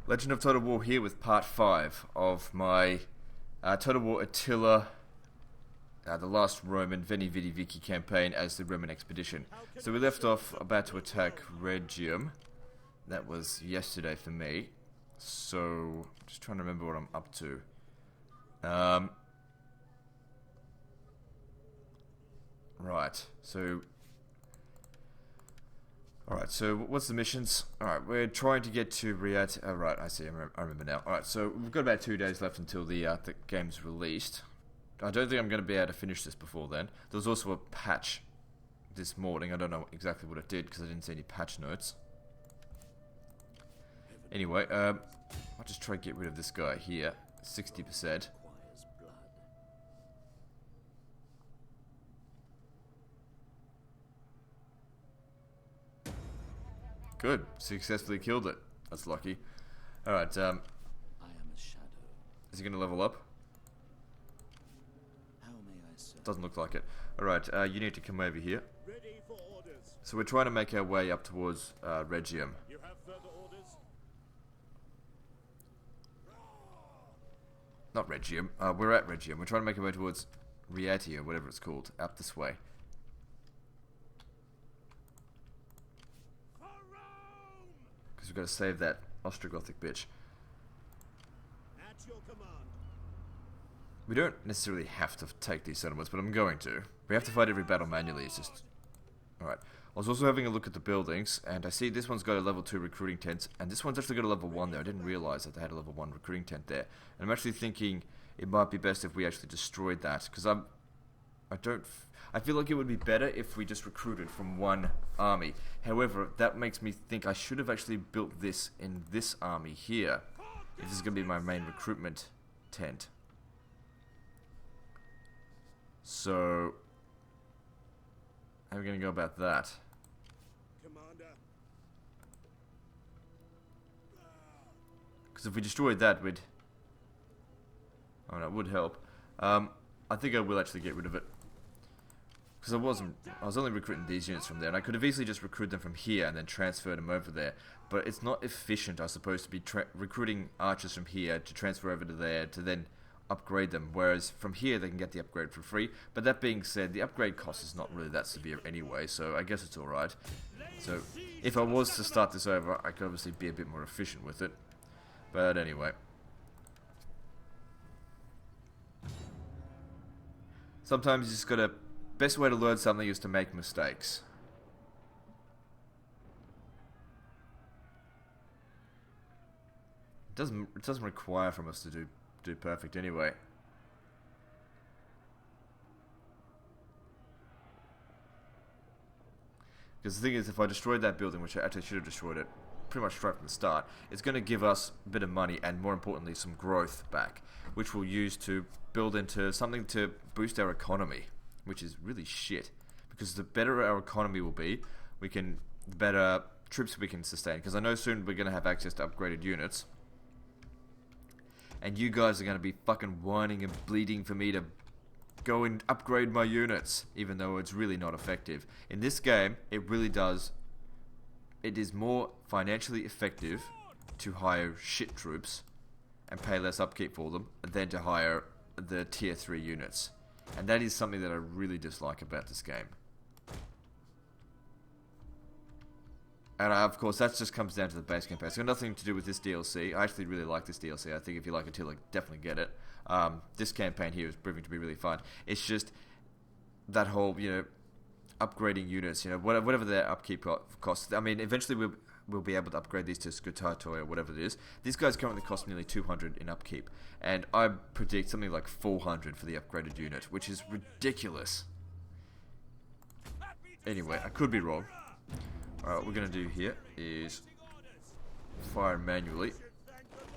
Legend of Total War here with part 5 of my Total War Attila, the last Roman Veni Vidi Vici campaign as the Roman expedition. So we left off about to attack Rhegium. That was yesterday for me. So, just trying to remember what I'm up to. Right, so... Alright, so what's the missions? Alright, we're trying to get to Riyadh. Oh, right, I see, I remember now. Alright, so we've got about 2 days left until the game's released. I don't think I'm going to be able to finish this before then. There was also a patch this morning. I don't know exactly what it did because I didn't see any patch notes. Anyway, I'll just try to get rid of this guy here. 60%. Good. Successfully killed it. That's lucky. Alright, I am a shadow. is he going to level up? How may I serve? Doesn't look like it. Alright, you need to come over here. Ready for orders. So we're trying to make our way up towards Rhegium. You have further orders? Not Rhegium. We're at Rhegium. We're trying to make our way towards Rietia, whatever it's called. Up this way. For Rome! Because we've got to save that Ostrogothic bitch. At your command. We don't necessarily have to take these settlements, but I'm going to. We have to fight every battle manually. It's just... Alright. I was also having a look at the buildings, and I see this one's got a level 2 recruiting tent, and this one's actually got a level 1 there. I didn't realise that they had a level 1 recruiting tent there. And I'm actually thinking it might be best if we actually destroyed that, because I feel like it would be better if we just recruited from one army. However, that makes me think I should have actually built this in this army here, if this is going to be my main recruitment tent. So, how are we going to go about that? Commander. Because if we destroyed that, we'd... Oh, no, it would help. I think I will actually get rid of it. Because I was only recruiting these units from there, and I could have easily just recruited them from here and then transferred them over there. But it's not efficient, I suppose, to be recruiting archers from here to transfer over to there to then upgrade them. Whereas from here, they can get the upgrade for free. But that being said, the upgrade cost is not really that severe anyway, so I guess it's alright. So, if I was to start this over, I could obviously be a bit more efficient with it. But anyway. Sometimes you just gotta... Best way to learn something is to make mistakes. It doesn't require from us to do perfect anyway. Because the thing is, if I destroyed that building, which I actually should have destroyed it pretty much straight from the start, it's going to give us a bit of money and, more importantly, some growth back, which we'll use to build into something to boost our economy, which is really shit. Because the better our economy will be, the better troops we can sustain. Because I know soon we're going to have access to upgraded units. And you guys are going to be fucking whining and bleeding for me to go and upgrade my units, even though it's really not effective. In this game, it really does. It is more financially effective to hire shit troops and pay less upkeep for them than to hire the tier 3 units. And that is something that I really dislike about this game. And of course, that just comes down to the base campaign. It's got nothing to do with this DLC. I actually really like this DLC. I think if you like Attila, definitely get it. This campaign here is proving to be really fun. It's just that whole, upgrading units, whatever their upkeep costs. I mean, eventually we'll be able to upgrade these to Scutatoi or whatever it is. These guys currently cost nearly 200 in upkeep. And I predict something like 400 for the upgraded unit, which is ridiculous. Anyway, I could be wrong. Alright, what we're going to do here is fire manually.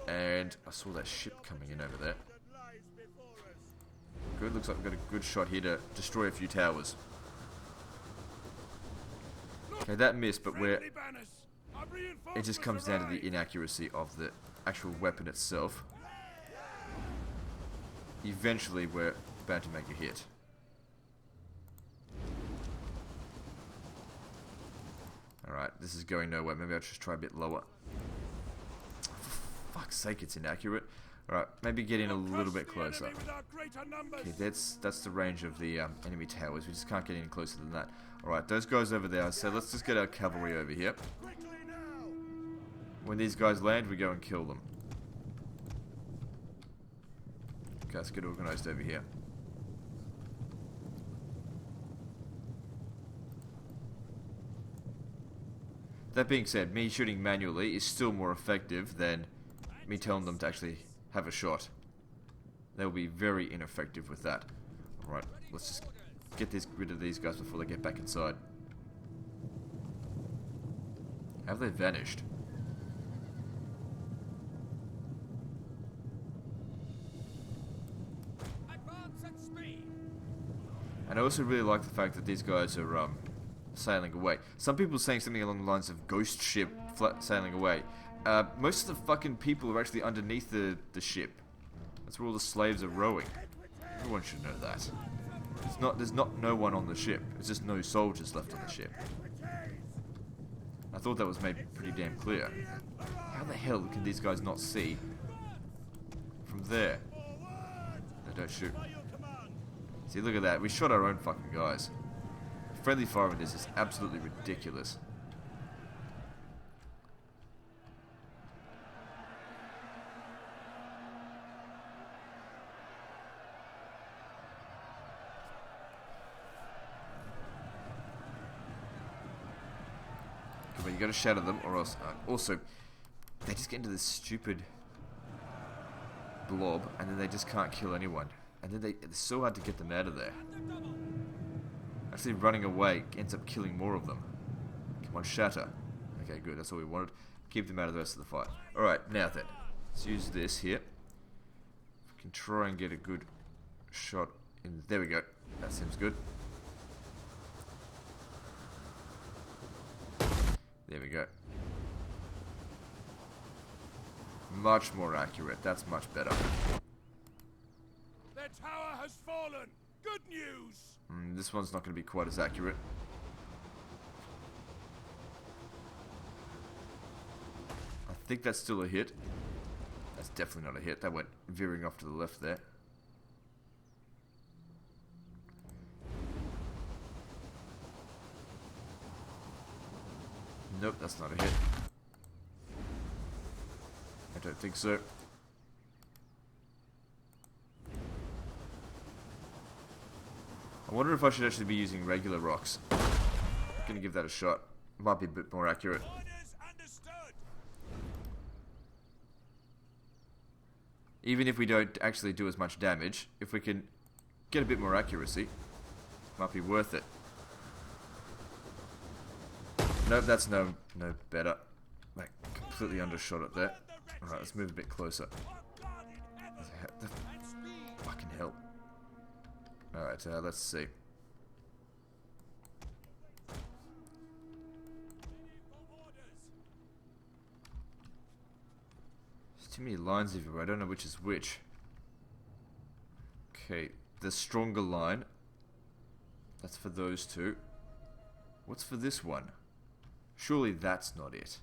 And I saw that ship coming in over there. Good, looks like we've got a good shot here to destroy a few towers. Okay, that missed, but it just comes down to the inaccuracy of the actual weapon itself. Eventually, we're bound to make a hit. Alright, this is going nowhere. Maybe I'll just try a bit lower. fuck's sake, it's inaccurate. Alright, maybe get in a little bit closer. Okay, that's the range of the enemy towers. We just can't get any closer than that. Alright, those guys over there. So let's just get our cavalry over here. When these guys land, we go and kill them. Okay, let's get organized over here. That being said, me shooting manually is still more effective than me telling them to actually have a shot. They'll be very ineffective with that. Alright, let's just get rid of these guys before they get back inside. Have they vanished? And I also really like the fact that these guys are sailing away. Some people are saying something along the lines of ghost ship sailing away. Most of the fucking people are actually underneath the ship. That's where all the slaves are rowing. Everyone should know that. There's not no one on the ship. It's just no soldiers left on the ship. I thought that was made pretty damn clear. How the hell can these guys not see from there? They don't shoot. See, look at that. We shot our own fucking guys. Friendly fire in this is absolutely ridiculous. Come on, you gotta shatter them, or else. Also, they just get into this stupid blob, and then they just can't kill anyone. And then it's so hard to get them out of there. Actually, running away ends up killing more of them. Come on, shatter. Okay, good. That's all we wanted. Keep them out of the rest of the fight. Alright, now then. Let's use this here. We can try and get a good shot in. There we go. That seems good. There we go. Much more accurate. That's much better. Their tower has fallen. Good news. This one's not going to be quite as accurate. I think that's still a hit. That's definitely not a hit. That went veering off to the left there. Nope, that's not a hit. I don't think so. I wonder if I should actually be using regular rocks. I'm gonna give that a shot. Might be a bit more accurate. Even if we don't actually do as much damage, if we can get a bit more accuracy, might be worth it. Nope, that's no better. Like, completely undershot it there. Alright, let's move a bit closer. Fucking hell. Alright, let's see. There's too many lines everywhere. I don't know which is which. Okay, the stronger line. That's for those two. What's for this one? Surely that's not it.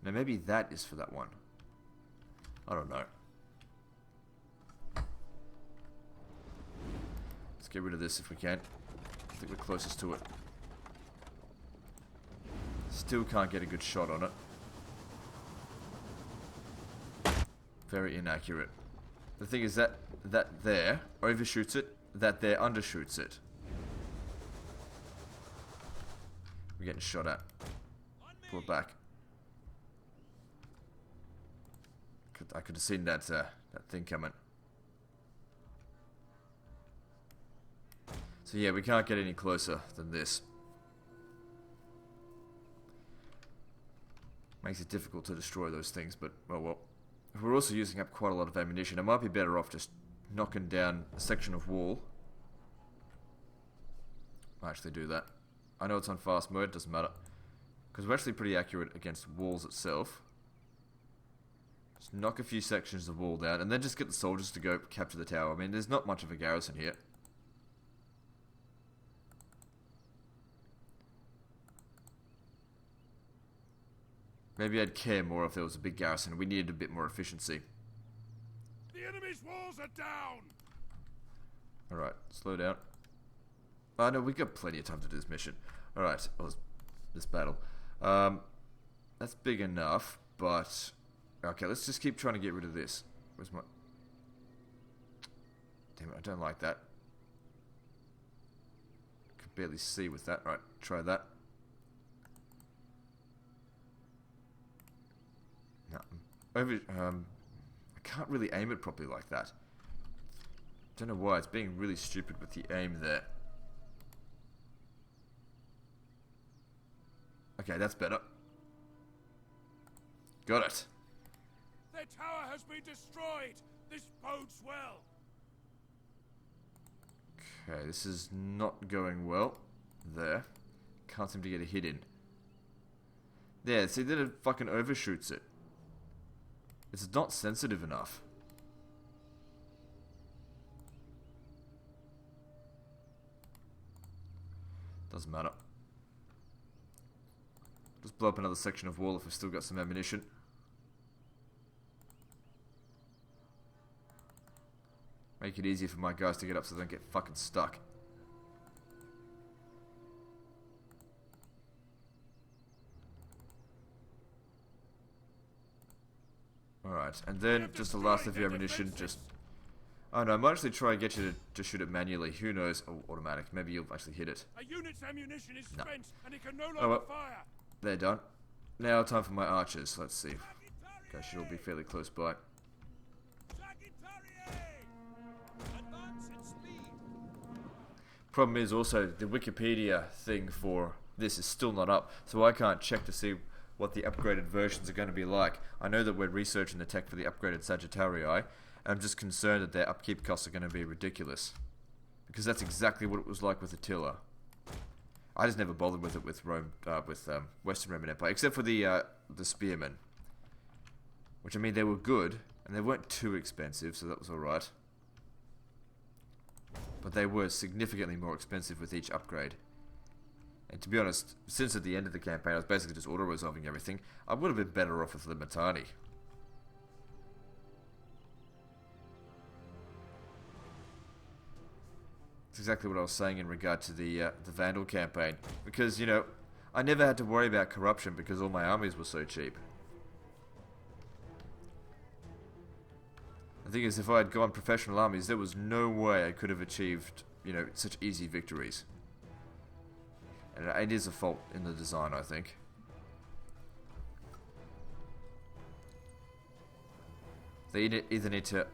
No, maybe that is for that one. I don't know. Let's get rid of this if we can. I think we're closest to it. Still can't get a good shot on it. Very inaccurate. The thing is that there overshoots it, that there undershoots it. We're getting shot at. Pull it back. I could have seen that thing coming. So yeah, we can't get any closer than this. Makes it difficult to destroy those things, but oh well. We're also using up quite a lot of ammunition. I might be better off just knocking down a section of wall. I'll actually do that. I know it's on fast mode, doesn't matter. Because we're actually pretty accurate against walls itself. Just knock a few sections of wall down, and then just get the soldiers to go capture the tower. I mean, there's not much of a garrison here. Maybe I'd care more if there was a big garrison. We needed a bit more efficiency. The enemy's walls are down! Alright, slow down. Oh no, we got plenty of time to do this mission. Alright, this battle. That's big enough, but... Okay, let's just keep trying to get rid of this. Where's my... Damn it, I don't like that. Could barely see with that. Right, try that. No. I can't really aim it properly like that. Don't know why, it's being really stupid with the aim there. Okay, that's better. Got it. Their tower has been destroyed! This bodes well! Okay, this is not going well. There. Can't seem to get a hit in. There, see, then it fucking overshoots it. It's not sensitive enough. Doesn't matter. Just blow up another section of wall if we've still got some ammunition. Make it easier for my guys to get up so they don't get fucking stuck. Alright, and then just the last of your ammunition, just... Oh no, I might actually try and get you to shoot it manually. Who knows? Oh, automatic. Maybe you'll actually hit it. A unit's ammunition is No. spent, and it can no longer Oh, well. fire! They're done. Now time for my archers. Let's see. Okay, should all be fairly close by. Advance at speed! Problem is also the Wikipedia thing for this is still not up, so I can't check to see what the upgraded versions are going to be like. I know that we're researching the tech for the upgraded Sagittarii, and I'm just concerned that their upkeep costs are going to be ridiculous. Because that's exactly what it was like with Attila. I just never bothered with it with Western Roman Empire, except for the spearmen. Which, I mean, they were good, and they weren't too expensive, so that was alright. But they were significantly more expensive with each upgrade. And to be honest, since at the end of the campaign I was basically just auto-resolving everything, I would have been better off with Limitani. It's exactly what I was saying in regard to the Vandal campaign. Because, you know, I never had to worry about corruption because all my armies were so cheap. The thing is, if I had gone professional armies, there was no way I could have achieved, you know, such easy victories. And it is a fault in the design, I think. They either need to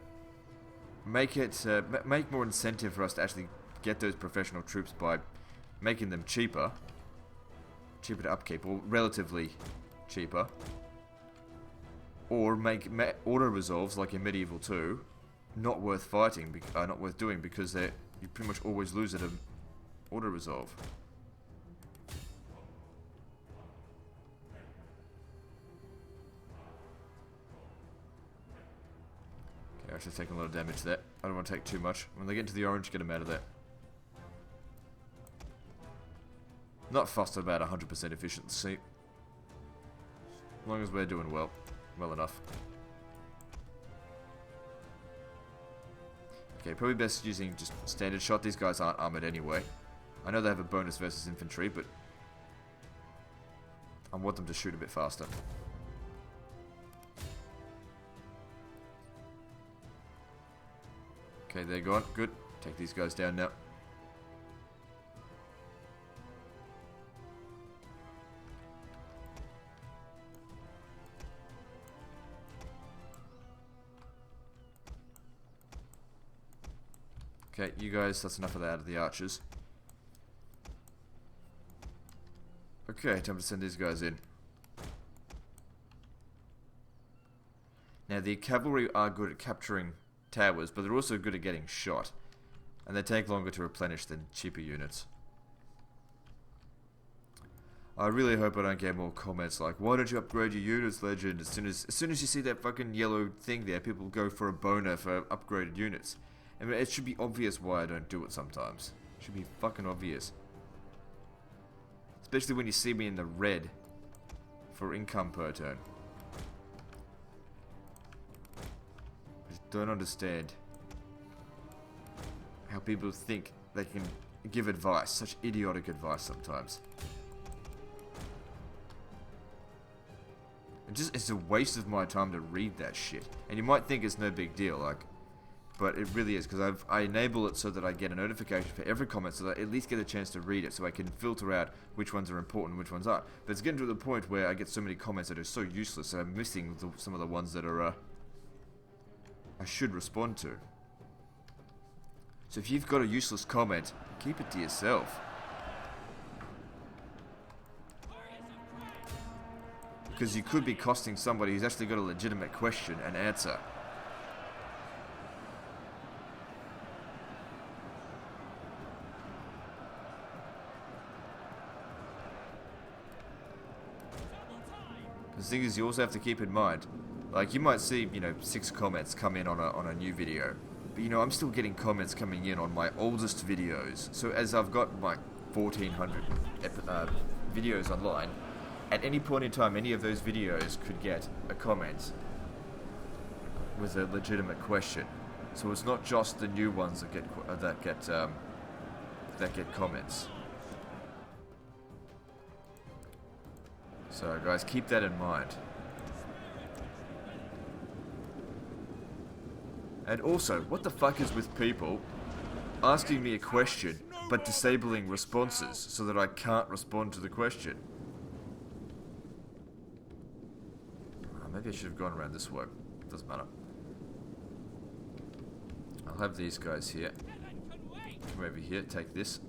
make it, make more incentive for us to actually get those professional troops by making them cheaper to upkeep, or relatively cheaper, or make auto-resolves like in Medieval 2 not worth fighting, not worth doing, because you pretty much always lose at an auto-resolve. Okay, I should take a lot of damage there. I don't want to take too much. When they get into the orange, get them out of there. Not fussed about 100% efficiency. As long as we're doing well enough. Okay, probably best using just standard shot. These guys aren't armored anyway. I know they have a bonus versus infantry, but I want them to shoot a bit faster. Okay, they're gone. Good. Take these guys down now. Okay, you guys, that's enough of that out of the archers. Okay, time to send these guys in. Now, the cavalry are good at capturing towers, but they're also good at getting shot. And they take longer to replenish than cheaper units. I really hope I don't get more comments like, why don't you upgrade your units, Legend? As soon as you see that fucking yellow thing there, people go for a boner for upgraded units. I mean, it should be obvious why I don't do it sometimes. It should be fucking obvious. Especially when you see me in the red for income per turn. I just don't understand how people think they can give advice, such idiotic advice sometimes. It's a waste of my time to read that shit. And you might think it's no big deal, like, but it really is, because I enable it so that I get a notification for every comment, so that I at least get a chance to read it, so I can filter out which ones are important and which ones aren't. But it's getting to the point where I get so many comments that are so useless that I'm missing some of the ones that are I should respond to. So if you've got a useless comment, keep it to yourself. Because you could be costing somebody who's actually got a legitimate question an answer. The thing is, you also have to keep in mind, like, you might see, 6 comments come in on a new video. But, I'm still getting comments coming in on my oldest videos. So as I've got my 1,400 videos online, at any point in time, any of those videos could get a comment with a legitimate question. So it's not just the new ones that get comments. So guys, keep that in mind. And also, what the fuck is with people asking me a question but disabling responses so that I can't respond to the question? Maybe I should have gone around this way. Doesn't matter. I'll have these guys here. Come over here, take this.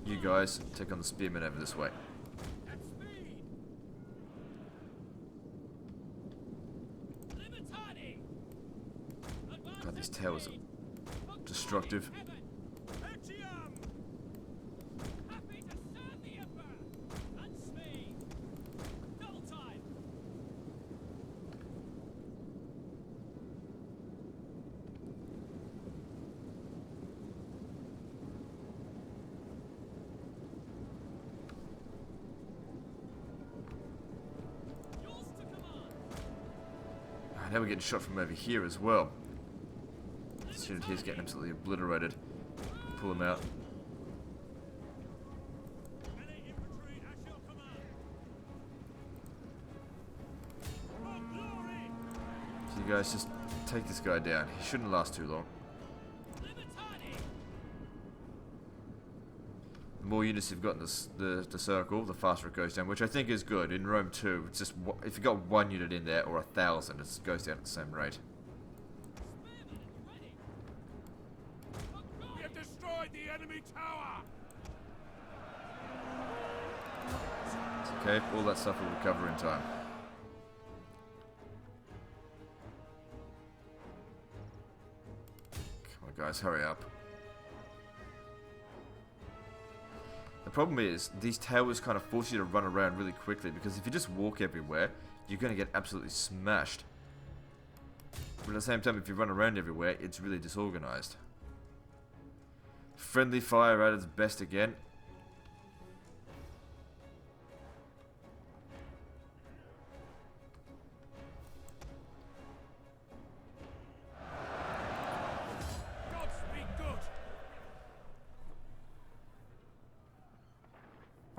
You guys, take on the spearmen over this way. God, these towers are destructive. Now we're getting shot from over here as well. This unit here's getting absolutely obliterated. Pull him out. So you guys just take this guy down. He shouldn't last too long. The more units you've got in the circle, the faster it goes down, which I think is good. In Rome 2, it's just if you've got 1 unit in there, or 1,000, it goes down at the same rate. We have destroyed the enemy tower! It's okay, all that stuff will recover in time. Come on guys, hurry up. The problem is, these towers kind of force you to run around really quickly, because if you just walk everywhere, you're going to get absolutely smashed. But at the same time, if you run around everywhere, it's really disorganized. Friendly fire at its best again.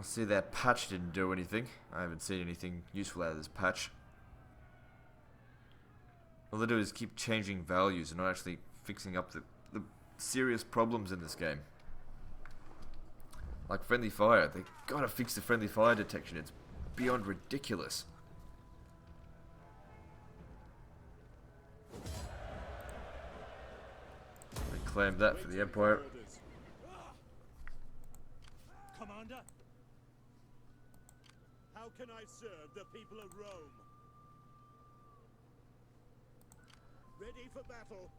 See, that patch didn't do anything. I haven't seen anything useful out of this patch. All they do is keep changing values and not actually fixing up the serious problems in this game. Like friendly fire. They gotta fix the friendly fire detection. It's beyond ridiculous. They claimed that for the Empire. Commander? How can I serve the people of Rome? Ready for battle.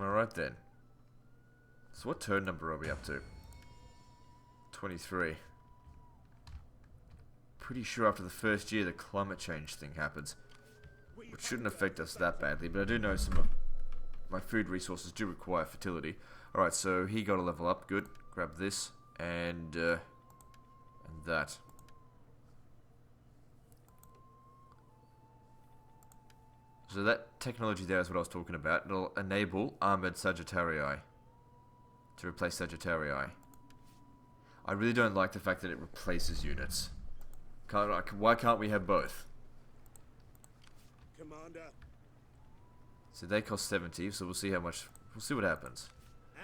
Alright then. So what turn number are we up to? 23. Pretty sure after the first year the climate change thing happens. Which shouldn't affect us that badly, but I do know some of my food resources do require fertility. Alright, so he got a level up, good. Grab this, and that. So that technology there is what I was talking about. It'll enable armored Sagittarii to replace Sagittarii. I really don't like the fact that it replaces units. Why can't we have both? Commander. So they cost 70, so we'll see how much. We'll see what happens.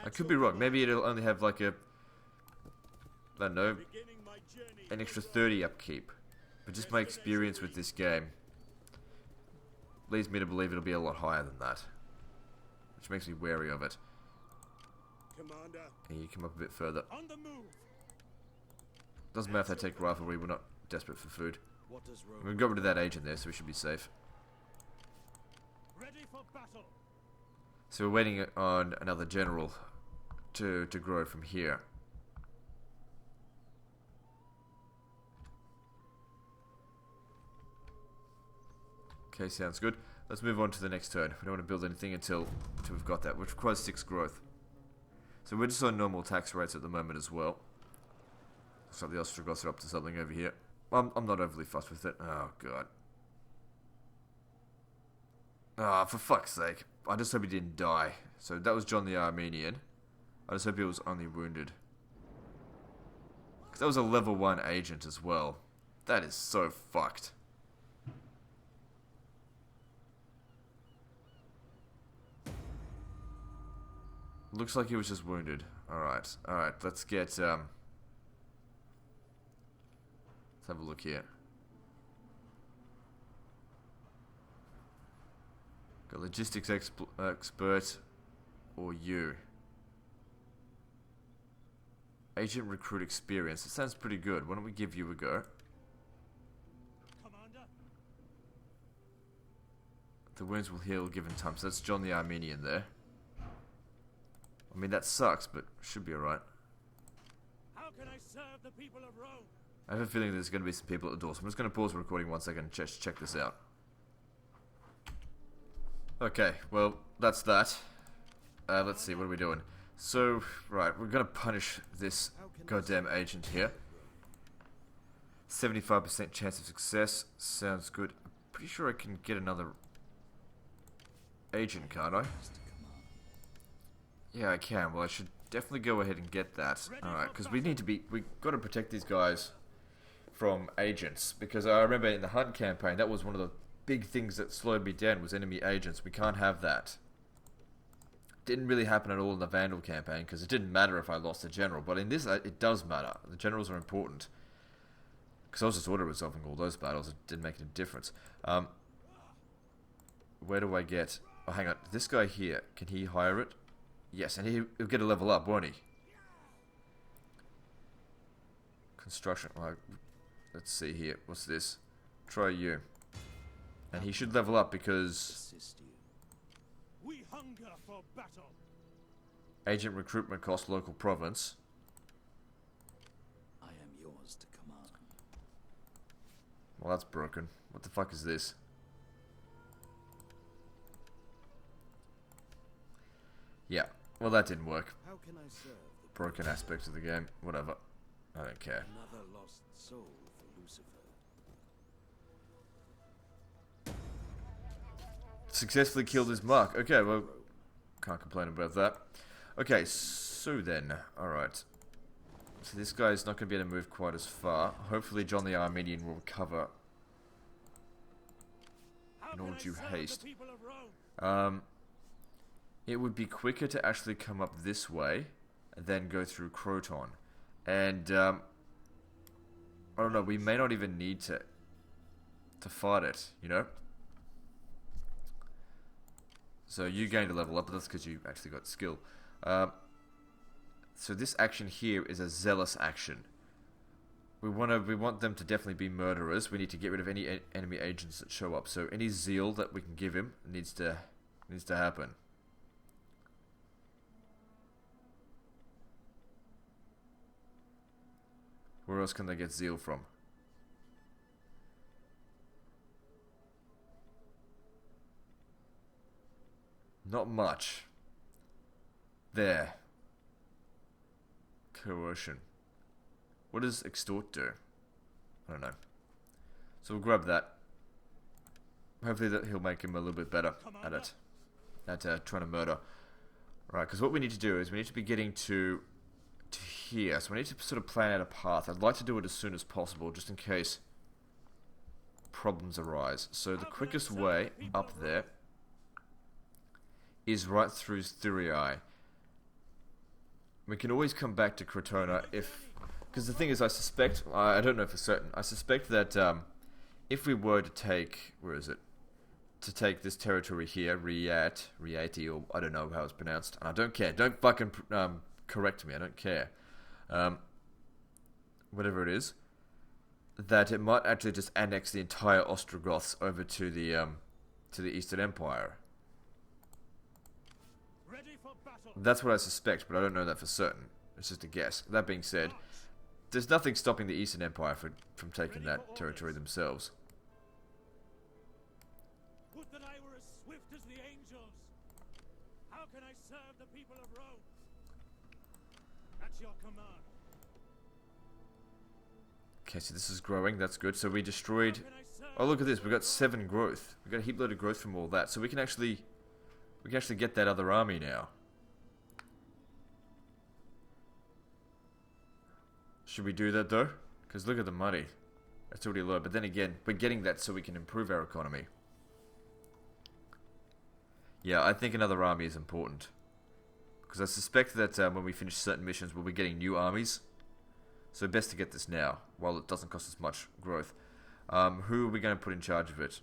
I could be wrong. Maybe it'll only have like a, I don't know, an extra 30 upkeep. But just my experience with this game leads me to believe it'll be a lot higher than that, which makes me wary of it. Commander. And you come up a bit further. On the move. Doesn't matter if they take riflery. We're not desperate for food. What does Rome We've got rid of that agent there, so we should be safe. Ready for battle. So we're waiting on another general to grow from here. Okay, sounds good. Let's move on to the next turn. We don't want to build anything until we've got that, which requires 6 growth. So we're just on normal tax rates at the moment as well. Looks like the Ostrogoths are up to something over here. I'm not overly fussed with it. Oh, God. Ah, for fuck's sake. I just hope he didn't die. So that was John the Armenian. I just hope he was only wounded. Because that was a level 1 agent as well. That is so fucked. Looks like he was just wounded. Alright, let's get, let's have a look here. Got logistics expert, or you. Agent recruit experience. It sounds pretty good. Why don't we give you a go? Commander. The wounds will heal given time. So that's John the Armenian there. I mean, that sucks, but should be alright. How can I serve the people of Rome? I have a feeling there's going to be some people at the door, so I'm just going to pause the recording 1 second and check this out. Okay, well, that's that. Let's see, what are we doing? So, right, we're going to punish this goddamn agent here. 75% chance of success. Sounds good. I'm pretty sure I can get another agent, can't I? Yeah, I can. Well, I should definitely go ahead and get that. Alright, because we got to protect these guys from agents. Because I remember in the Hunt campaign, that was one of the big things that slowed me down, was enemy agents. We can't have that. Didn't really happen at all in the Vandal campaign, because it didn't matter if I lost the general. But in this, it does matter. The generals are important. Because I was just auto-resolving all those battles. It didn't make any difference. Where do I get... Oh, hang on. This guy here, can he hire it? Yes, and he'll get a level up, won't he? Construction. Well, let's see here. What's this? Try you. And he should level up because... assist you? We hunger for battle. Agent recruitment cost local province. I am yours to command. Well, that's broken. What the fuck is this? Yeah. Well, that didn't work. How can I serve the Broken aspect of the game. Whatever. I don't care. another lost soul for Lucifer? Successfully killed his mark. Okay, well, can't complain about that. Okay, so then, alright. So this guy's not going to be able to move quite as far. Hopefully John the Armenian will recover in all due haste. It would be quicker to actually come up this way and then go through Croton. And, I don't know, we may not even need to fight it, you know? So you gained a level up, but that's because you actually got skill. So this action here is a zealous action. We want them to definitely be murderers. We need to get rid of any enemy agents that show up. So any zeal that we can give him needs to happen. Where else can they get zeal from? Not much. There. Coercion. What does extort do? I don't know. So we'll grab that. hopefully that he'll make him a little bit better at it. At trying to murder. Right, because what we need to do is we need to be getting to here. So we need to sort of plan out a path. I'd like to do it as soon as possible, just in case problems arise. So the quickest way up there is right through Caesarea. We can always come back to Crotona if... Because the thing is, I suspect... I don't know for certain. I suspect that if we were to take... Where is it? To take this territory here, Riati, or I don't know how it's pronounced. And I don't care. Don't fucking correct me. I don't care. Whatever it is. That it might actually just annex the entire Ostrogoths over to the Eastern Empire. That's what I suspect, but I don't know that for certain. It's just a guess. That being said, there's nothing stopping the Eastern Empire from taking that territory themselves. Would that I were as swift as the angels! How can I serve the people of Rome? At your command. Okay, so this is growing. That's good. So we destroyed... Oh, look at this. We got 7 growth. We got a heap load of growth from all that. So we can actually get that other army now. Should we do that though? Because look at the money. It's already low. But then again, we're getting that so we can improve our economy. Yeah, I think another army is important. Because I suspect that when we finish certain missions, we'll be getting new armies. So best to get this now, while it doesn't cost us much growth. Who are we going to put in charge of it?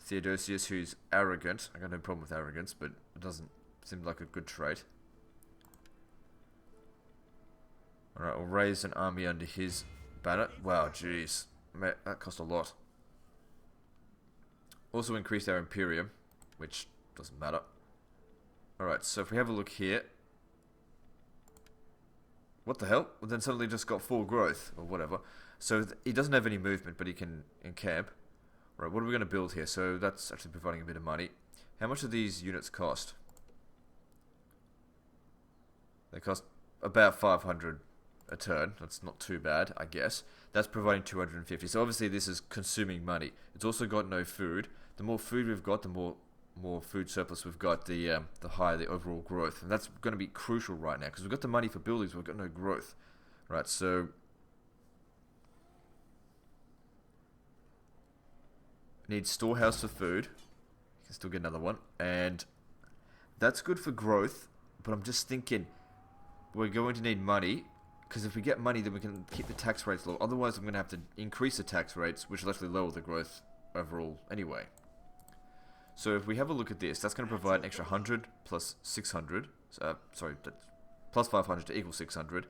Theodosius, who's arrogant. I got no problem with arrogance, but it doesn't seem like a good trait. Alright, we'll raise an army under his banner. Wow, jeez. That cost a lot. Also increase our Imperium, which doesn't matter. Alright, so if we have a look here... What the hell? Well, then suddenly just got 4 growth, or whatever. So he doesn't have any movement, but he can encamp. Right, what are we going to build here? So that's actually providing a bit of money. How much do these units cost? They cost about 500 a turn. That's not too bad, I guess. That's providing 250. So obviously this is consuming money. It's also got no food. The more food we've got, the more food surplus we've got, the higher the overall growth. And that's going to be crucial right now, because we've got the money for buildings, we've got no growth. Right, so... Need storehouse for food. You can still get another one. And that's good for growth, but I'm just thinking we're going to need money, because if we get money then we can keep the tax rates low. Otherwise I'm going to have to increase the tax rates, which will actually lower the growth overall anyway. So if we have a look at this, that's going to provide an extra 100 plus 600. Sorry, plus 500 to equal 600.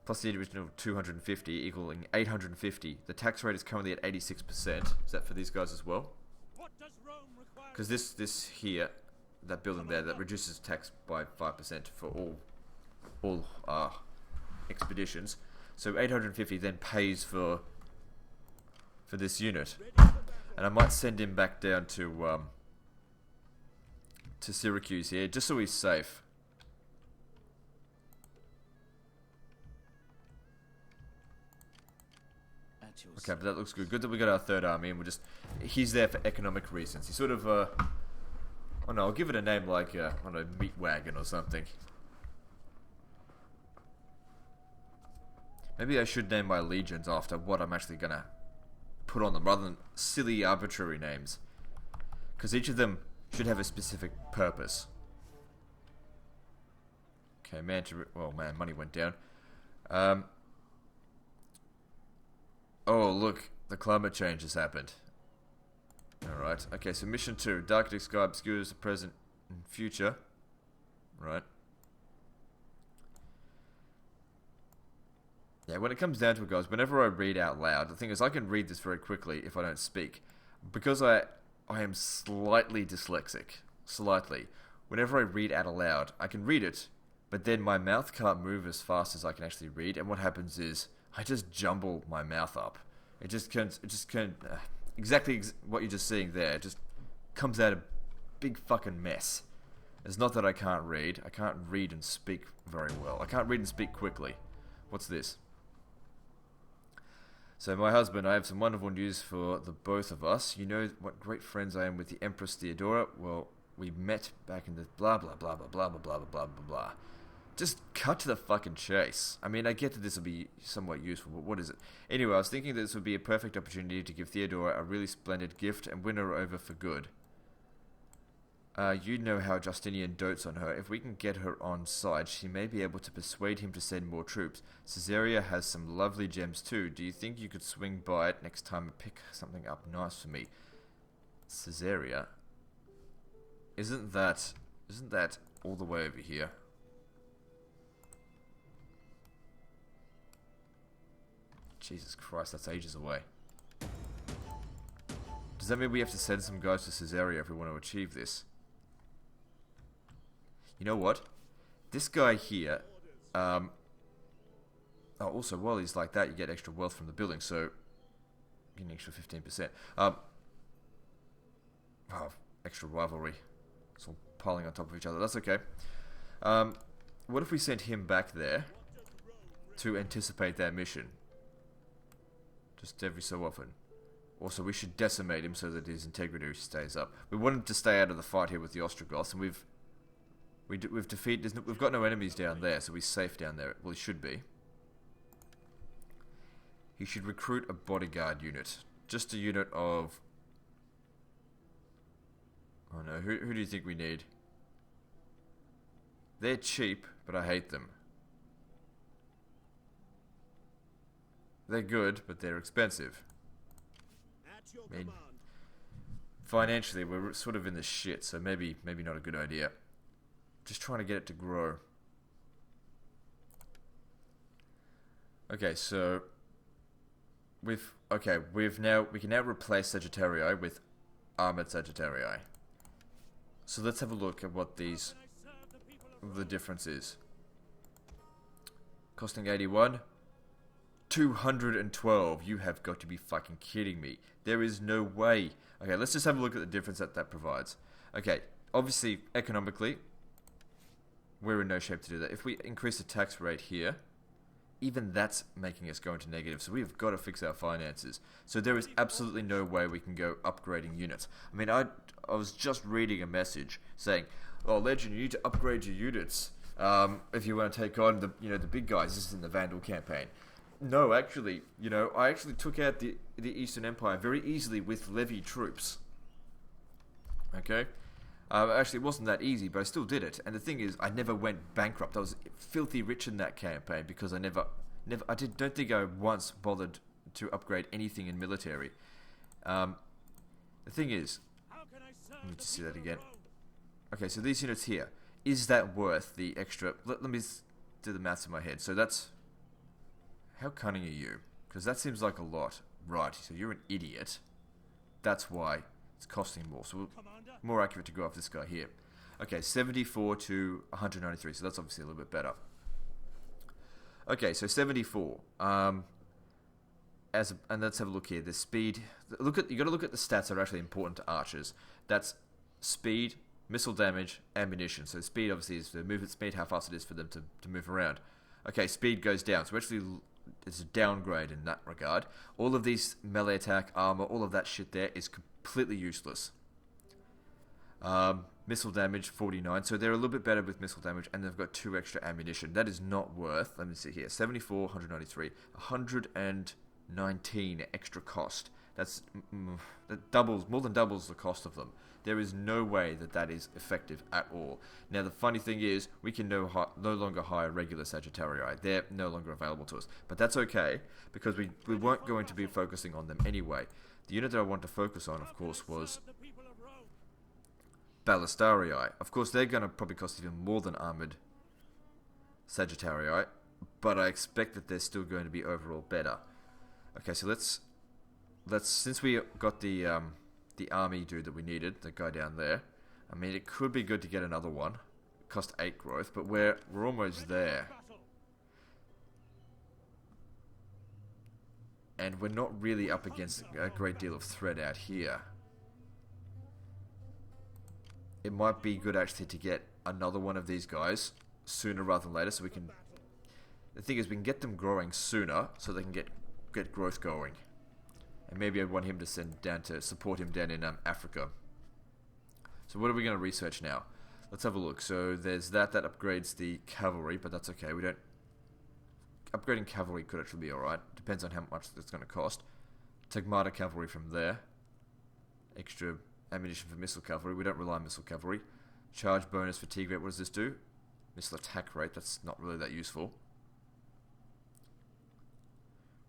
Plus the original 250 equaling 850. The tax rate is currently at 86%. Is that for these guys as well? Because this here, that building there, that reduces tax by 5% for all expeditions. So 850 then pays for this unit. And I might send him back down to Syracuse here, just so he's safe. Okay, but that looks good. Good that we got our third army, and he's there for economic reasons. He's sort of, oh no, I'll give it a name like, I don't know, Meat Wagon or something. Maybe I should name my legions after what I'm actually gonna put on them, rather than silly arbitrary names. Because each of them should have a specific purpose. Okay, well, man, money went down. Oh, look, the climate change has happened. Alright, okay, so mission 2. Dark sky obscures the present and future. Right. Yeah, when it comes down to it, guys, whenever I read out loud, the thing is I can read this very quickly if I don't speak. Because I am slightly dyslexic. Slightly. Whenever I read out aloud, I can read it, but then my mouth can't move as fast as I can actually read, and what happens is I just jumble my mouth up. It just can't, exactly what you're just seeing there. It just comes out a big fucking mess. It's not that I can't read. I can't read and speak very well. I can't read and speak quickly. What's this? So my husband, I have some wonderful news for the both of us. You know what great friends I am with the Empress Theodora? Well, we met back in the blah blah blah blah blah blah blah blah blah blah. Just cut to the fucking chase. I mean, I get that this will be somewhat useful, but what is it? Anyway, I was thinking that this would be a perfect opportunity to give Theodora a really splendid gift and win her over for good. You know how Justinian dotes on her. If we can get her on side, she may be able to persuade him to send more troops. Caesarea has some lovely gems too. Do you think you could swing by it next time and pick something up nice for me? Caesarea? Isn't that all the way over here? Jesus Christ, that's ages away. Does that mean we have to send some guys to Caesarea if we want to achieve this? You know what? This guy here, also, while he's like that, you get extra wealth from the building, so you get an extra 15%. Extra rivalry. It's all piling on top of each other. That's okay. What if we sent him back there to anticipate their mission? Just every so often. Also, we should decimate him so that his integrity stays up. We want him to stay out of the fight here with the Ostrogoths, and we've defeated. We've got no enemies down there, so he's safe down there. Well, he should be. He should recruit a bodyguard unit, just a unit of. Oh no, who do you think we need? They're cheap, but I hate them. They're good, but they're expensive. I mean, financially, we're sort of in the shit, so maybe not a good idea. Just trying to get it to grow. Okay, so we can now replace Sagittarii with armored Sagittarii. So let's have a look at what the difference is. Costing 81. 212. You have got to be fucking kidding me. There is no way. Okay, let's just have a look at the difference that provides. Okay, obviously, economically, we're in no shape to do that. If we increase the tax rate here, even that's making us go into negative. So we've got to fix our finances. So there is absolutely no way we can go upgrading units. I mean, I was just reading a message saying, "Oh, Legend, you need to upgrade your units if you want to take on the big guys." This is in the Vandal campaign. No, actually, I actually took out the Eastern Empire very easily with levy troops. Okay? Actually, it wasn't that easy, but I still did it. And the thing is, I never went bankrupt. I was filthy rich in that campaign because I don't think I once bothered to upgrade anything in military. The thing is, let me just see that again. Okay, so these units here, is that worth the extra? Let me do the maths in my head. So that's... How cunning are you? Because that seems like a lot. Right, so you're an idiot. That's why it's costing more. So more accurate to go off this guy here. Okay, 74 to 193. So that's obviously a little bit better. Okay, so 74. And let's have a look here. The speed. You got to look at the stats that are actually important to archers. That's speed, missile damage, ammunition. So speed obviously is the movement speed, how fast it is for them to move around. Okay, speed goes down. So actually, it's a downgrade in that regard. All of these melee attack, armor, all of that shit there is completely useless. Missile damage, 49. So they're a little bit better with missile damage, and they've got 2 extra ammunition. That is not worth, let me see here, 74, 193, 119 extra cost. That more than doubles the cost of them. There is no way that is effective at all. Now, the funny thing is, we can no longer hire regular Sagittarii. They're no longer available to us. But that's okay, because we weren't going to be focusing on them anyway. The unit that I want to focus on, of course, was Ballistarii. Of course, they're going to probably cost even more than armored Sagittarii, but I expect that they're still going to be overall better. Okay, so let's since we got the army dude that we needed, the guy down there. I mean, it could be good to get another one. It cost 8 growth, but we're almost there. And we're not really up against a great deal of threat out here. It might be good actually to get another one of these guys sooner rather than later, so we can... The thing is, we can get them growing sooner, so they can get get growth going. And maybe I want him to send down to support him down in Africa. So what are we going to research now? Let's have a look. So there's that upgrades the cavalry, but that's okay. We don't... Upgrading cavalry could actually be alright. Depends on how much it's going to cost. Tagmata cavalry from there. Extra ammunition for missile cavalry. We don't rely on missile cavalry. Charge bonus, fatigue rate. What does this do? Missile attack rate. That's not really that useful.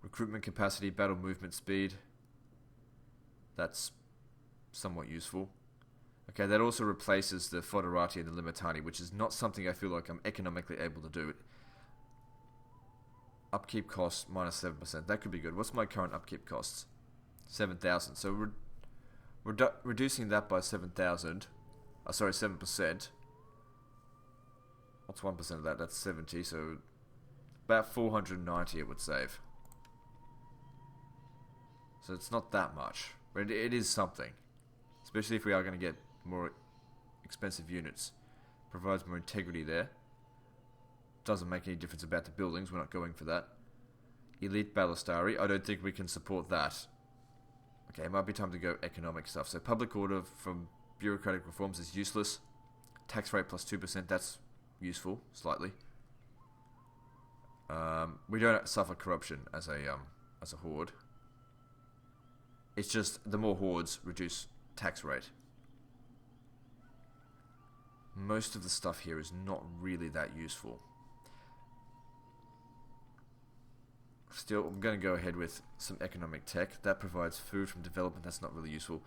Recruitment capacity, battle movement speed. That's somewhat useful. Okay, that also replaces the Foderati and the Limitani, which is not something I feel like I'm economically able to do. Upkeep costs minus 7%. That could be good. What's my current upkeep costs? 7,000. So we're reducing that by 7,000. Sorry, 7%. What's 1% of that? That's 70. So about 490 it would save. So it's not that much. But it is something. Especially if we are going to get more expensive units. Provides more integrity there. Doesn't make any difference about the buildings. We're not going for that. Elite Ballistari. I don't think we can support that. Okay, it might be time to go economic stuff. So public order from bureaucratic reforms is useless. Tax rate plus 2%. That's useful, slightly. We don't suffer corruption as a horde. It's just the more hordes reduce tax rate. Most of the stuff here is not really that useful. Still, I'm going to go ahead with some economic tech. That provides food from development. That's not really useful.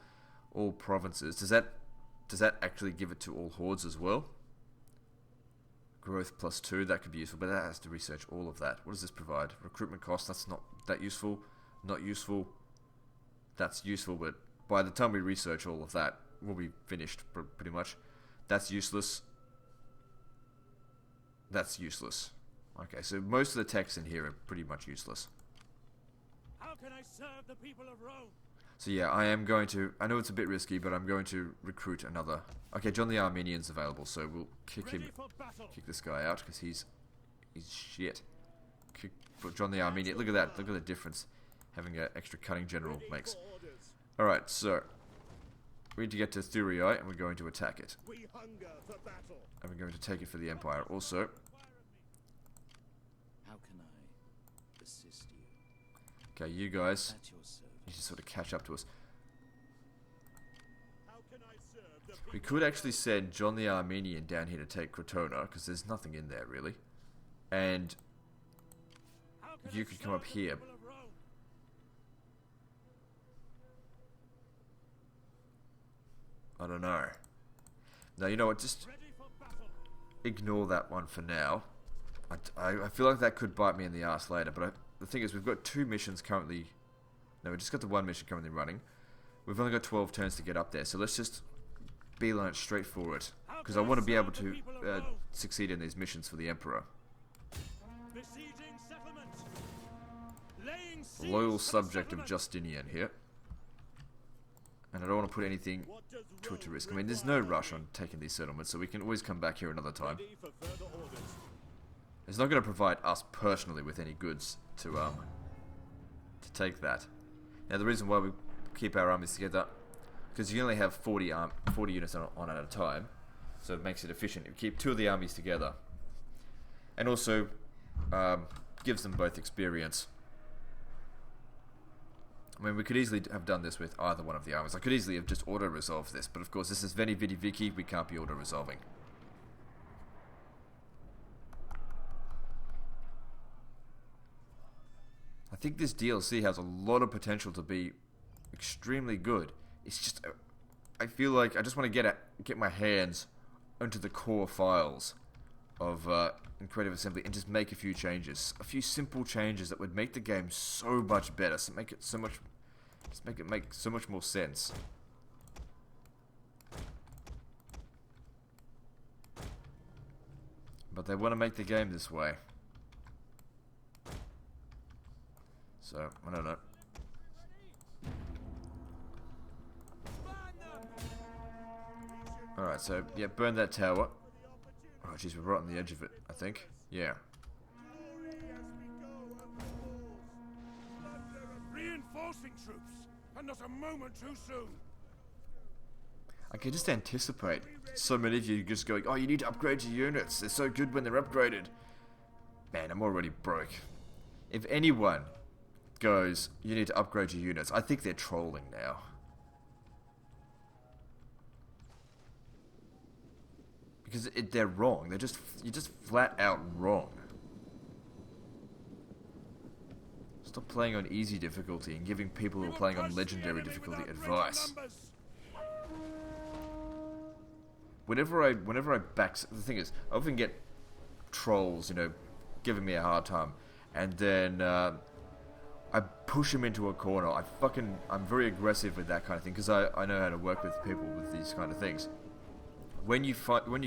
All provinces. Does that actually give it to all hordes as well? Growth plus 2. That could be useful, but that has to research all of that. What does this provide? Recruitment cost. That's not that useful. Not useful. That's useful, but by the time we research all of that, we'll be finished pretty much. That's useless. That's useless. Okay, so most of the techs in here are pretty much useless. How can I serve the people of Rome? So yeah, I am going to... I know it's a bit risky, but I'm going to recruit another... Okay, John the Armenian's available, so we'll kick this guy out, because he's shit. Put John the Armenian... Look at that. Look at the difference having an extra cutting general makes. Alright, so... We need to get to Thurii, and we're going to attack it. And we're going to take it for the Empire. Also... How can I assist you? Okay, you guys At your service. need to sort of catch up to us. How can I serve the people? We could actually send John the Armenian down here to take Crotona, because there's nothing in there, really. And How can you I could come serve up the here. people of Rome? I don't know. Now, you know what? Just Ready for battle. ignore that one for now. I feel like that could bite me in the ass later, but the thing is, we've got 2 missions currently... No, we just got the 1 mission currently running. We've only got 12 turns to get up there, so let's just beeline it straight forward. Because I want to be able to succeed in these missions for the Emperor. Besieging settlement. Laying siege Loyal to the subject of settlement. Justinian here. And I don't want to put anything to it to risk. I mean, there's no rush on taking these settlements, so we can always come back here another time. Ready for further orders. It's not going to provide us personally with any goods to take that. Now, the reason why we keep our armies together, because you only have 40 units on at a time, so it makes it efficient. You keep 2 of the armies together, and also gives them both experience. I mean, we could easily have done this with either one of the armies. I could easily have just auto-resolved this, but of course, this is Veni Vidi Vici. We can't be auto-resolving. I think this DLC has a lot of potential to be extremely good. It's just, I feel like I just want to get my hands onto the core files of Creative Assembly and just make a few changes, a few simple changes that would make the game so much better, so make it so much, just make it make so much more sense. But they want to make the game this way. So, I don't know. Alright, so, yeah, burn that tower. Oh, jeez, we're right on the edge of it, I think. Yeah. troops, and not a moment too soon. I can just anticipate so many of you just going, oh, you need to upgrade your units. They're so good when they're upgraded. Man, I'm already broke. If anyone goes, you need to upgrade your units, I think they're trolling now. Because they're wrong. You're just flat out wrong. Stop playing on easy difficulty and giving people who are playing on legendary difficulty advice. Whenever I back, the thing is, I often get trolls, you know, giving me a hard time, and then I push them into a corner. I'm very aggressive with that kind of thing because I know how to work with people with these kind of things. When you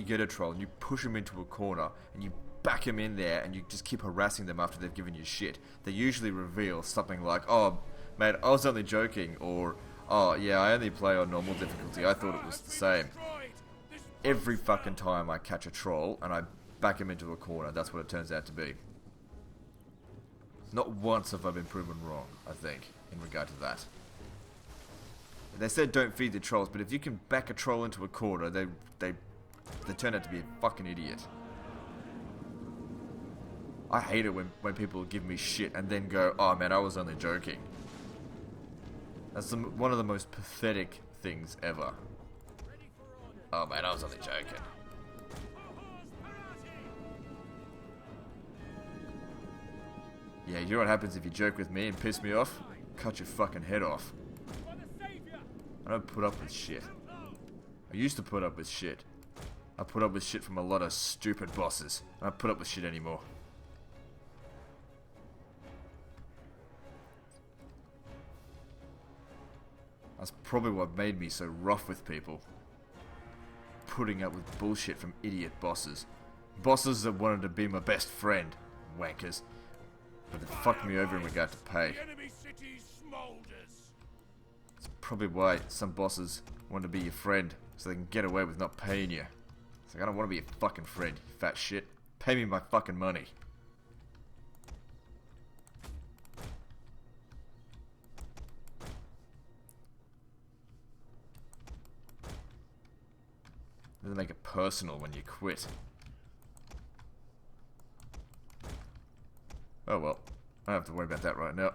get a troll and you push them into a corner and you back them in there and you just keep harassing them after they've given you shit, they usually reveal something like, "Oh, mate, I was only joking," or "Oh, yeah, I only play on normal difficulty. I thought it was the same." Every fucking time I catch a troll and I back him into a corner, that's what it turns out to be. Not once have I been proven wrong, I think, in regard to that. They said don't feed the trolls, but if you can back a troll into a corner, they turn out to be a fucking idiot. I hate it when people give me shit and then go, "Oh man, I was only joking." That's one of the most pathetic things ever. Oh man, I was only joking. Yeah, you know what happens if you joke with me and piss me off? Cut your fucking head off. I don't put up with shit. I used to put up with shit. I put up with shit from a lot of stupid bosses. I don't put up with shit anymore. That's probably what made me so rough with people. Putting up with bullshit from idiot bosses. Bosses that wanted to be my best friend. Wankers. But they fucked me over in regard to pay. It's probably why some bosses want to be your friend, so they can get away with not paying you. It's like, I don't want to be your fucking friend, you fat shit. Pay me my fucking money. Then they make it personal when you quit. Oh well, I don't have to worry about that right now.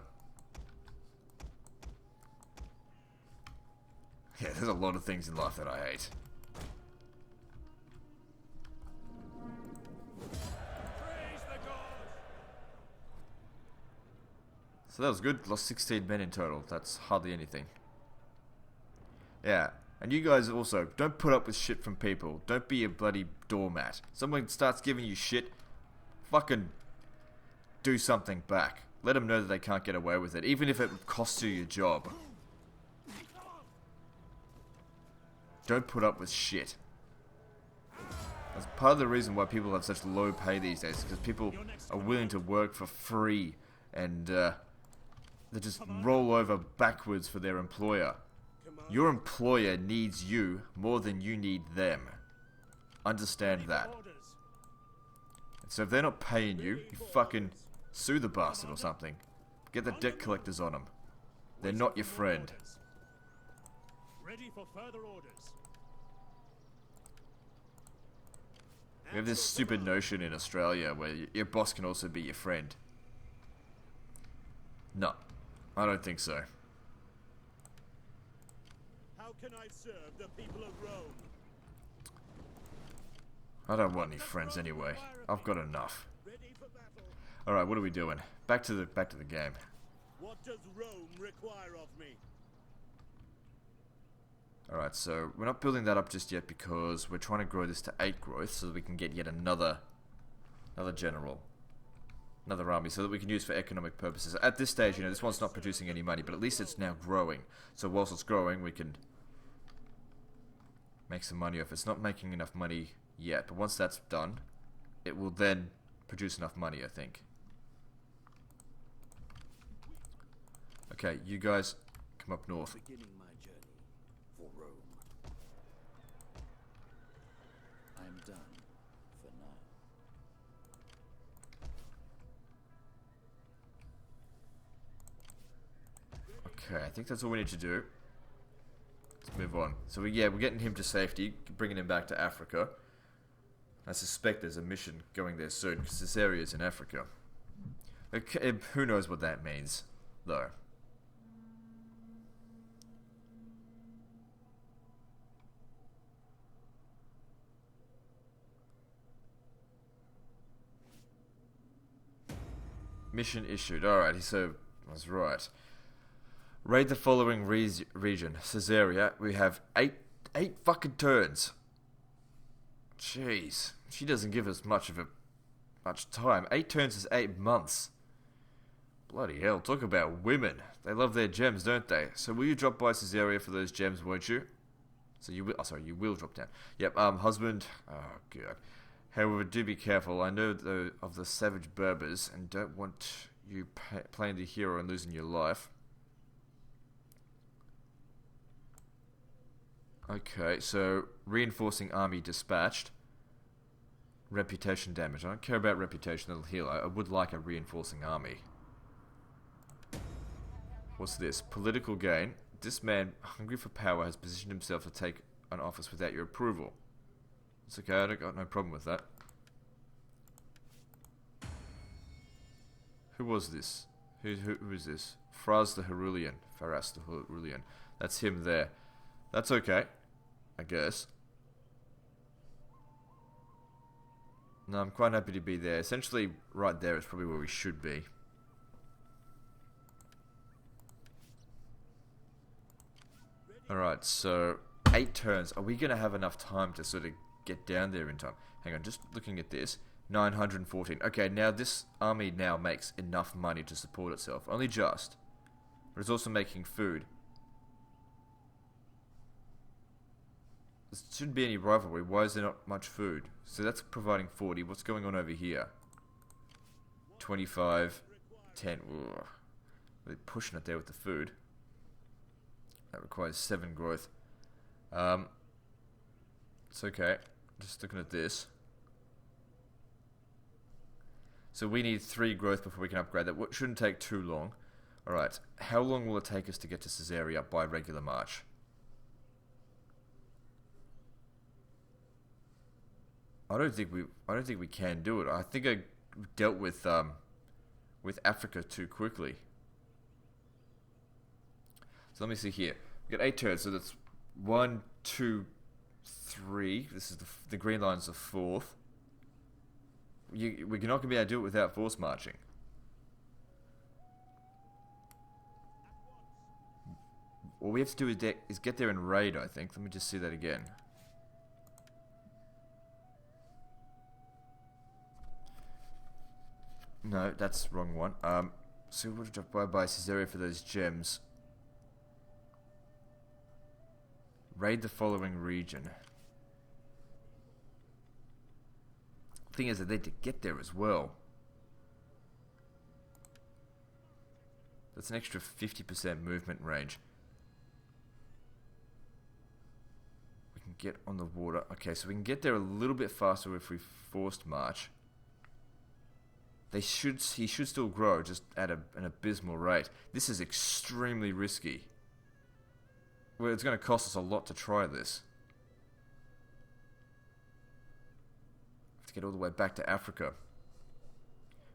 Yeah, there's a lot of things in life that I hate. So that was good. Lost 16 men in total. That's hardly anything. Yeah. And you guys also, don't put up with shit from people. Don't be a bloody doormat. Someone starts giving you shit, fucking do something back. Let them know that they can't get away with it, even if it costs you your job. Don't put up with shit. That's part of the reason why people have such low pay these days, because people are willing to work for free and they just roll over backwards for their employer. Your employer needs you more than you need them. Understand that. So if they're not paying you, you fucking sue the bastard or something. Get the debt collectors on them. They're not your friend. Ready for further orders. We have this stupid notion in Australia where your boss can also be your friend. No, I don't think so. How can I serve the people of Rome? I don't want any friends anyway. I've got enough. Alright, what are we doing? Back to the game. What does Rome require of me? Alright, so we're not building that up just yet because we're trying to grow this to 8 growth so that we can get yet another general. Another army, so that we can use for economic purposes. At this stage, you know, this one's not producing any money, but at least it's now growing. So whilst it's growing, we can make some money off. It's not making enough money yet, but once that's done, it will then produce enough money, I think. Okay, you guys come up north. Beginning my journey for Rome. I am done for now. Okay, I think that's all we need to do. Let's move on. So we're getting him to safety, bringing him back to Africa. I suspect there's a mission going there soon, because this area is in Africa. Okay, who knows what that means, though. Mission issued. Alright, so I was right. Raid the following region. Caesarea. We have eight fucking turns. Jeez. She doesn't give us much time. 8 turns is 8 months. Bloody hell. Talk about women. They love their gems, don't they? So will you drop by Caesarea for those gems, won't you? So you will... Oh, sorry, you will drop down. Yep, husband... Oh, God. However, do be careful. I know of the savage Berbers and don't want you playing the hero and losing your life. Okay, so reinforcing army dispatched. Reputation damage. I don't care about reputation, that'll heal. I would like a reinforcing army. What's this? Political gain. This man, hungry for power, has positioned himself to take an office without your approval. It's okay, I got no problem with that. Who was this? Who is this? Faraz the Herulian. Faraz the Herulian. That's him there. That's okay, I guess. No, I'm quite happy to be there. Essentially, right there is probably where we should be. Alright, so 8 turns. Are we going to have enough time to sort of get down there in time? Hang on, just looking at this. 914. Okay, now this army now makes enough money to support itself. Only just. But it's also making food. There shouldn't be any rivalry. Why is there not much food? So that's providing 40. What's going on over here? 25. 10. Ugh. They're pushing it there with the food. That requires 7 growth. It's okay. Just looking at this. So we need 3 growth before we can upgrade that. What shouldn't take too long. Alright. How long will it take us to get to Caesarea by regular march? I don't think we can do it. I think I dealt with Africa too quickly. So let me see here. We got 8 turns, so that's 1, 2, 3. This is the green line's the 4th. We're not going to be able to do it without force marching. All we have to do is get there and raid, I think. Let me just see that again. No, that's the wrong one. So we'll drop by Caesarea for those gems. Raid the following region. Thing is, I need to get there as well. That's an extra 50% movement range. We can get on the water. Okay, so we can get there a little bit faster if we forced march. He should still grow, just at an abysmal rate. This is extremely risky. Well, it's going to cost us a lot to try this. We have to get all the way back to Africa.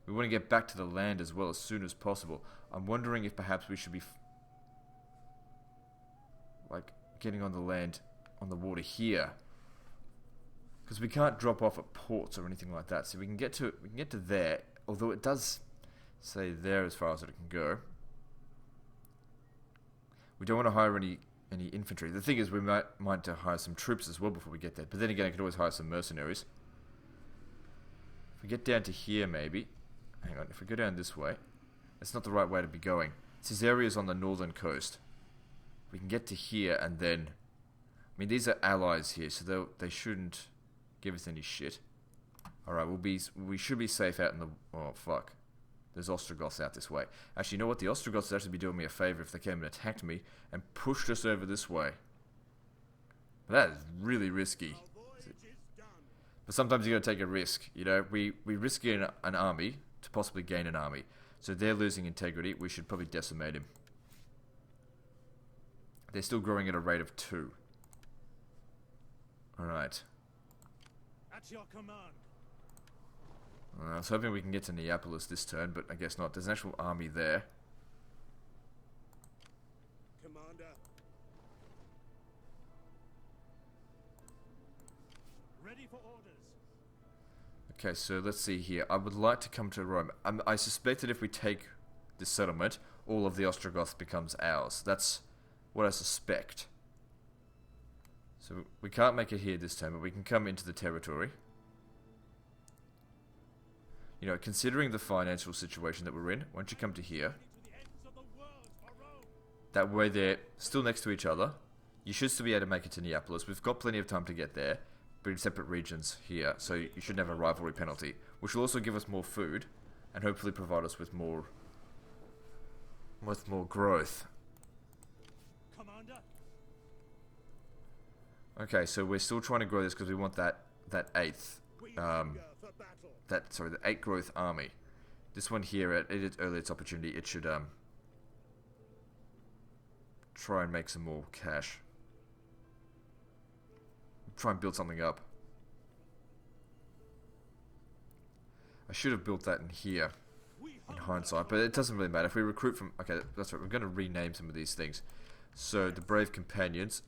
We want to get back to the land as well as soon as possible. I'm wondering if perhaps we should be like getting on the land, on the water here, because we can't drop off at ports or anything like that. So we can get to there. Although it does say there as far as it can go. We don't want to hire any infantry. The thing is, we might to hire some troops as well before we get there. But then again, I could always hire some mercenaries. If we get down to here, maybe. Hang on, if we go down this way. That's not the right way to be going. Caesarea is on the northern coast. We can get to here and then... I mean, these are allies here, so they shouldn't give us any shit. Alright, we should be safe out in the... Oh, fuck. There's Ostrogoths out this way. Actually, you know what? The Ostrogoths would actually be doing me a favour if they came and attacked me and pushed us over this way. That is really risky. But sometimes you gotta take a risk. You know, we risk an army to possibly gain an army. So they're losing integrity. We should probably decimate him. They're still growing at a rate of 2. Alright. At your command. I was hoping we can get to Neapolis this turn, but I guess not. There's an actual army there. Commander. Ready for orders. Okay, so let's see here. I would like to come to Rome. I suspect that if we take this settlement, all of the Ostrogoths becomes ours. That's what I suspect. So we can't make it here this time, but we can come into the territory. You know, considering the financial situation that we're in, why don't you come to here? To the ends of the world for Rome. That way they're still next to each other. You should still be able to make it to Neapolis. We've got plenty of time to get there, but in separate regions here, so you shouldn't have a rivalry penalty, which will also give us more food, and hopefully provide us with more growth. Commander. Okay, so we're still trying to grow this because we want that 8th, We hunger for battle. the 8 growth army. This one here, at its earliest opportunity, it should try and make some more cash. Try and build something up. I should have built that in here, in hindsight, but it doesn't really matter. If we recruit from... Okay, that's right, we're going to rename some of these things. So, the Brave Companions.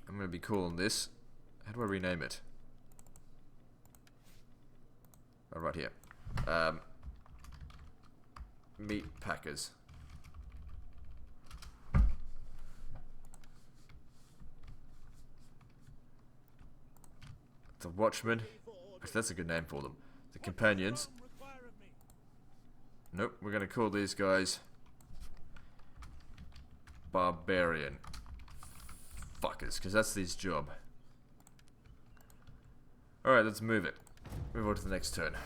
I'm going to be cool on this. How do I rename it? Oh, right here. Meat Packers. The Watchmen. Actually, that's a good name for them. The Companions. Rome require of me? Nope, we're going to call these guys Barbarian Fuckers, because that's his job. Alright, let's move it. Move on to the next turn.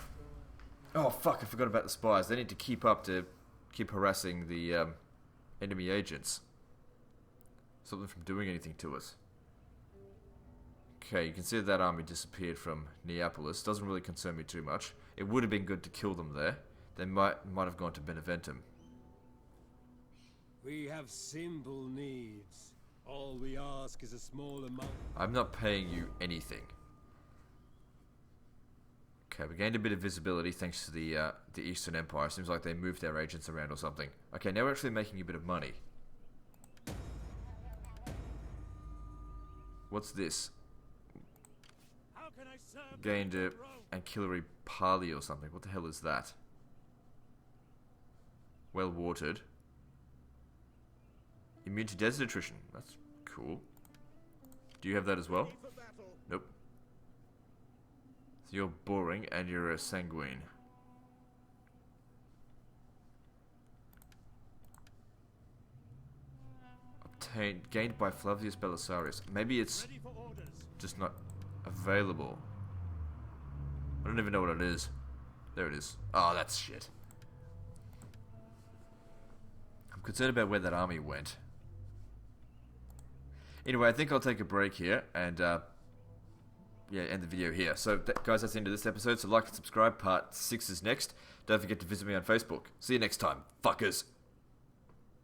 Oh, fuck, I forgot about the spies. They need to keep harassing the enemy agents. Stop them from doing anything to us. Okay, you can see that army disappeared from Neapolis. Doesn't really concern me too much. It would have been good to kill them there. They might have gone to Beneventum. We have simple needs. All we ask is a small amount. I'm not paying you anything. Okay, we gained a bit of visibility thanks to the Eastern Empire. Seems like they moved their agents around or something. Okay, now we're actually making a bit of money. What's this? How can I serve Gained the a people of Rome? ancillary parley or something. What the hell is that? Well watered. Immune to desert attrition. That's cool. Do you have that as well? Ready for battle. Nope. So you're boring and you're a sanguine. Gained by Flavius Belisarius. Maybe it's Ready for orders. just not available. I don't even know what it is. There it is. Oh, that's shit. I'm concerned about where that army went. Anyway, I think I'll take a break here and yeah, end the video here. So, guys, that's the end of this episode. So like and subscribe. Part 6 is next. Don't forget to visit me on Facebook. See you next time, fuckers.